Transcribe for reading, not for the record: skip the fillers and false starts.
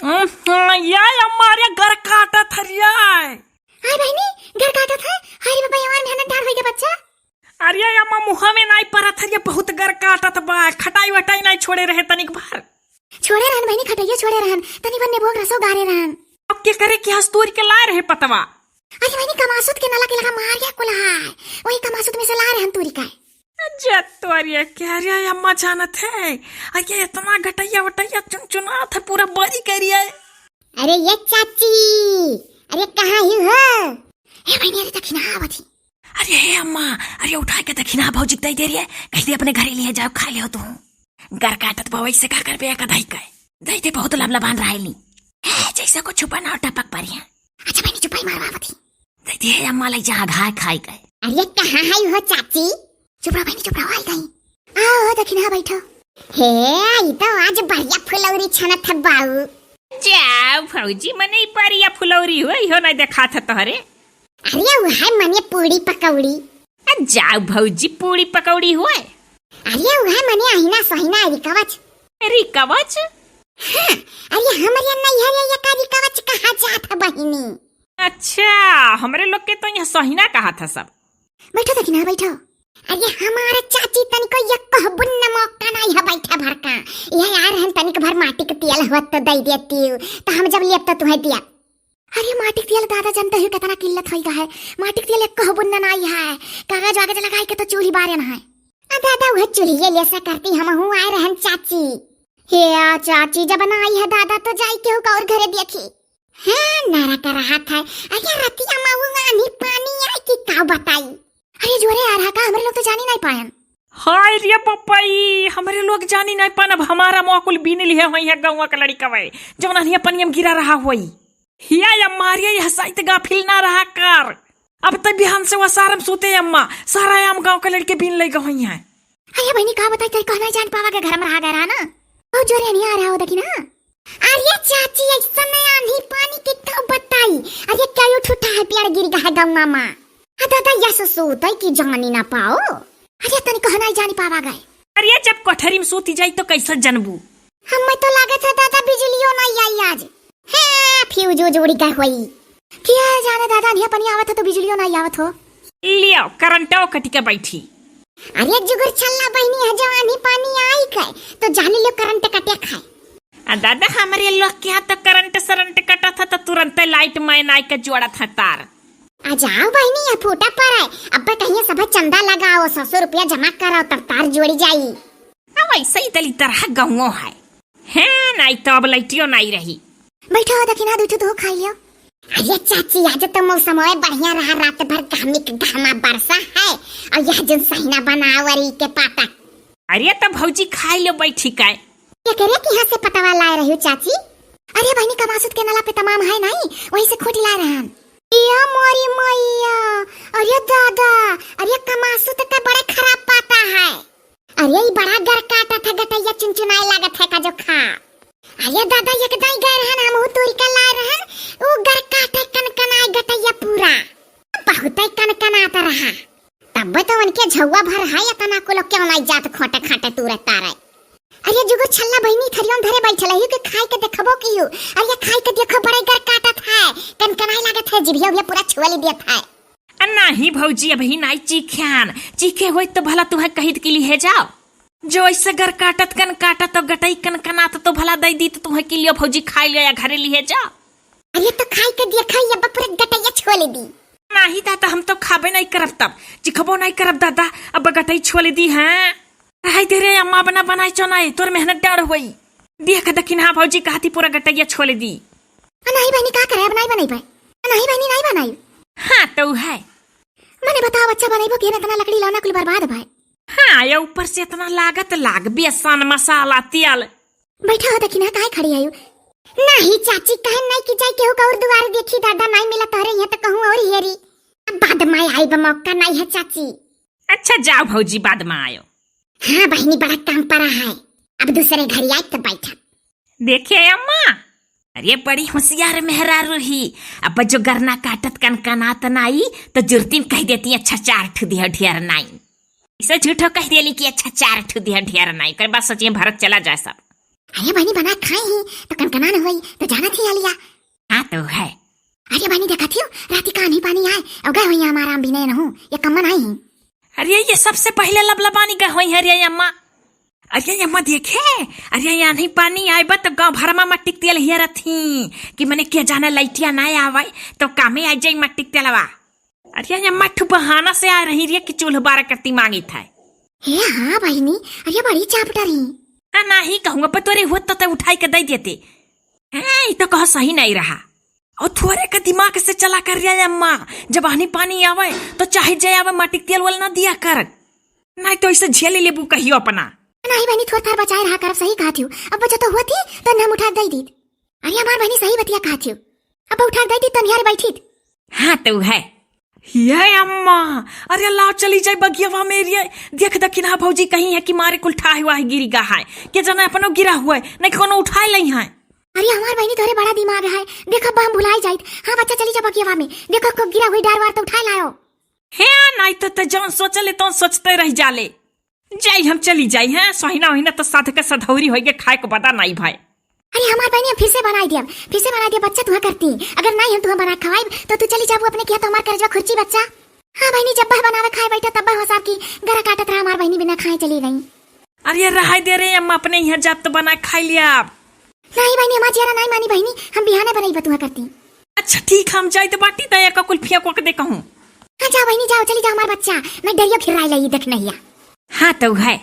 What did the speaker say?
या हमारे घर काटा थरिया हाय बहनी घर काटा था। हाय बाबा यार मेहनत डाल होई के बच्चा। अरे अम्मा मुहा में नहीं पड़ा थरिया बहुत घर काटत बा खटाई वटाई नहीं छोड़े रहे तनिक भर छोड़े रहन बहनी खटैया छोड़े रहन तनी बन्ने भोग रसो गारे रहन। अब क्या करे कि हस्तूर के लाए रहे पतवा। अरे बहनी कमासुत के नाला के लगा मार गया कुल्हार वही कमासुत में से ला रहन तूरी का। जत्तोरिया क्या रे अम्मा जानत है अरे इतना घटैया वटैया चुनचुना था पूरा बड़ी करिया। अरे ये चाची अरे कहाँ ही हो। ए बहनी अरे दक्षिणा आवती। अरे हे अम्मा अरे उठा के दक्षिणा भौजी दे दे रही है कह दे अपने घरे लिए जाओ खा लियो तू घर काटत भवई से कर पे का दही का दही दे बहुत लबलबान रहली है जैसे को छुपा ना टपक परी है। अच्छा बहनी चुपाई मारवावती दे दे अम्मा ले जा घाय खाई गए। अरे कहाँ है हो चाची चुप रहो बहनी चुप रहो आई गई आओ दक्षिणा बैठो। हे आई तो आज बढ़िया फुलौरी छनत है बाऊ। जा भौजी मने परिया फुलौरी हो इहो नहीं देखा था तोहरे। अरे वो है मने पूड़ी पकौड़ी। जाओ भौजी पूड़ी पकौड़ी हुए। अरे वो है मने अहिना सहिना अरी कवच। अरे कवच हाँ, अरे हमारे नहीं है ये का कवच कहा जाता बहिनी। अच्छा हमारे लोग के तो यहाँ सहिना कहा था सब। बैठो दक्षिणा बैठो। अरे हमारे चाची तनिको एक कहबुन मौका नहीं है बैठा भर का यह यार हम तनिक भर माटी के तेल हुआ तो दे देती हूँ तो हम जब लिया तो तुम्हें दिया। अरे माटी के तेल दादा जानते हो कितना किल्लत होई है माटी के तेल एक कहबुन नहीं है कागज वागज लगाई के तो चूल्ही बारे ना है। दादा वह चूल्ही ले सा करती हम हूँ आए रहन चाची। हे चाची जब बनाई है दादा तो जाई के होगा और घरे देखी हाँ नारा कर रहा था। अरे रतिया माऊंगा नहीं पानी आई की का बताई। अरे जोरे आ रहा का हमारे लोग तो जानी नहीं पाए। हाय रे पप्पाई हमारे लोग जानी नहीं पान अब हमारा मौकुल बीन लिए हुई है गाँव का लड़का वे जब नहीं पनियम गिरा रहा हुई हिया मारिया यह साइत गाफिल ना रहा कर अब तक बिहान से वसारम सोते अम्मा सारा आम गाँव का लड़के बीन ले गई है। अरे बहनी का बताई तेरे कहना जान पावा के घर में रहा गया ना बहुत जोरे नहीं आ रहा हो देखी ना। अरे चाची ऐसा नहीं आंधी पानी की तो बताई। अरे क्या उठा है पेड़ गिर गया है गाँव में दादा यस सोता की जानी ना पाओ। अरे तनी कहना जानी पावा गए। अरे जब कोठरी में सोती जाई तो कैसे जनबू हमें तो लगे था दादा बिजलियों नहीं आई आज है फ्यूज जोड़ी का हुई क्या जाने दादा नहीं पानी आवत तो बिजलियों नहीं आवत हो। लियो करंटो कटी के बैठी। अरे जुगर चलना बहनी है जवानी पानी आई गए तो जानी लो करंट कटे खाए। दादा हमारे लोग क्या तो करंट सरंट कटा था तो तुरंत लाइट मैन आई के जोड़ा था तार। आ जाओ बहनी ये फूटा पर है अब कहीं सब चंदा लगाओ 100 रुपया जमा कराओ तब तार जोड़ी जाई। अब ऐसे ही तली तरह गाँव है नहीं तो अब लाइटियो नहीं रही। बैठो दक्षिणा दूठो तो खा लियो। अरे चाची आज तो मौसम है बढ़िया रहा रात भर घामा बरसा है और यह जन सहीना बनावरी के पाता। अरे तो भौजी खा लो बैठी का क्या करे कि यहाँ से पतावा ला रही हो चाची। अरे बहनी कमासुत के नाला पे तमाम है नहीं वहीं से खोटी ला रहा या मोरी मैया। अरे दादा अरे कमासुत का बड़ा खराब पाता है। अरे ये बड़ा घर काटा था गटैया चुनचुनाए लागत है का जो खा। अरे दादा ये कदाई गए रहन हम तोरी का ला रहन वो घर काटे कनकनाए गटैया पूरा बहुत ही कनकनाता रहा तब तो उनके झौवा भर है इतना को लोग क्यों नहीं जात खोटे खाटे तूरे तारे। अरे जुगो छल्ला बहनी थरियों धरे बैठल है के खाई के देखबो कियो। अरे खाई के देखो बड़े घर काटत है कनकनाए लागत है जिभिया भी पूरा छुअली देत है। नहीं भौजी अभी नहीं चीख्यान चीखे होई तो भला तुम्हें कहित के लिए जाओ जो ऐसे घर काटत कन काटत तो गटई कनकनात तो भला दई दी तो तुम्हें के लिए भौजी खाई लिया घरे लिए जाओ। अरे तो खाई के देखा ये पूरा गटैया छुअली दी। नहीं दादा हम तो खाबे नहीं करब तब चिखबो नहीं करब दादा अब गटई छुअली दी है हाय तेरे अम्मा बना बनाई चोनाई तोर मेहनत डाड़ हुई देख दखिन हाँ भौजी कहती पूरा गटैया छोले दी। नहीं बहनी का करे अब नहीं बनाई पाए नहीं बहनी नहीं बनाई। हाँ तो है मैंने बताओ बच्चा बनाइबो कि इतना लकड़ी लाना कुल बर्बाद भाई। हाँ ये ऊपर से इतना लागत लाग बेसन मसाला तेल। बैठा हो दखिन काहे खड़ी आयु। नहीं चाची कहे नहीं कि जाई के हो और दुआर देखी दादा नहीं मिला तोरे यहाँ तो कहूँ और हेरी बाद में आई मौका नहीं है चाची। अच्छा जाओ भौजी बाद में आयो। हाँ बहनी बड़ा काम पड़ा है अब दूसरे घर आई तो बैठा। देखिए अम्मा अरे बड़ी होशियार मेहरारू ही अब जो गरना काटत कनकनात नाई तो जुर्तीन कह देती अच्छा 4 ठू दिया ढेर नाई इसे झूठो कह देली कि अच्छा 4 ठू दिया ढेर नाई कर बात सोचिए भारत चला जाए सब। अरे बहनी बना खाई ही तो कनकना न हुई तो जाना थी अलिया। हाँ तो है। अरे बहनी देखा थी राती का नहीं पानी आए और गए हुई हमारा भी नहीं रहूं ये कम्मन आई ही। अरे ये सबसे पहले लबलबानी गए हुई है रे अम्मा। अरे अम्मा देखे, अरे यहाँ नहीं पानी आए बा तो गाँव भर में मट्टी तेल हिया रथी कि मैंने क्या जाना लाइटिया ना आवे तो कामे आ जाये मट्टी तेलवा। अरे अम्मा ठू बहाना से आ रही रे कि चूल्हा बारह करती मांगी था। हे हाँ बहनी, अरे बड़ी चापटर ही। हाँ नहीं कहूँगा पर तोरे हुआ तो उठाई के दे देते। हाँ तो कहा सही नहीं रहा और थोड़े का दिमाग से चला कर रहा अम्मा। जब आनी पानी आवे तो चाहे जाए आवे मट्टी तेल वाल ना दिया कर, नहीं तो इसे झेल लेबू कहियो अपना। नहीं बहनी थोड़ा थार बचाए रहा कर, सही कहा थी। अब बचा तो हुआ थी तो हम उठा दे दी। अरे हमार बहनी सही बतिया कहा थी, अब उठा दे दी तो निहार बैठी। हाँ तो है ये अम्मा। अरे लाओ चली जाए बगियावा मेरी, देख दखिन हा भौजी कहीं है कि मारे कुल ठा हुआ है गिरी गा है के जना अपनो गिरा हुआ है नहीं कोनो उठाए लई है। अरे हमार बहनी तोरे बड़ा दिमाग है, देखा बम भुलाई जाइत। हाँ बच्चा चली जा बगियावा में, देखो को गिरा हुई डार वार तो उठा लाओ। है नहीं तो जौन सोचले तो सोचते रह जाले। जाई हम चली जाई हैं सहीना होइना तो साथ के सधौरी होइगे खाए को बता नहीं भाई। अरे हमार बहनी हम फिर से बना दिया बच्चा तुहा करती। अगर नहीं हम तुहा बना खवाई तो तू चली जाबू अपने किया तो हमार करजवा खुर्ची बच्चा। हाँ बहनी जब बनावे खाए बैठा तब हो की गरा काटत रहा, हमार बहनी बिना खाए चली गई। अरे रहा दे रे अम्मा अपने यहाँ जब तो बना खाई लिया। नहीं बहनी हमार जरा नहीं मानी बहनी, हम बिहाने बनाई बतुहा करती। अच्छा ठीक हम जाए तो बाटी दया का कुल फिया को दे कहूँ। हाँ जाओ बहनी जाओ, चली जाओ हमार बच्चा, मैं डरियो खिराई लई देख नहीं। हाँ तो है।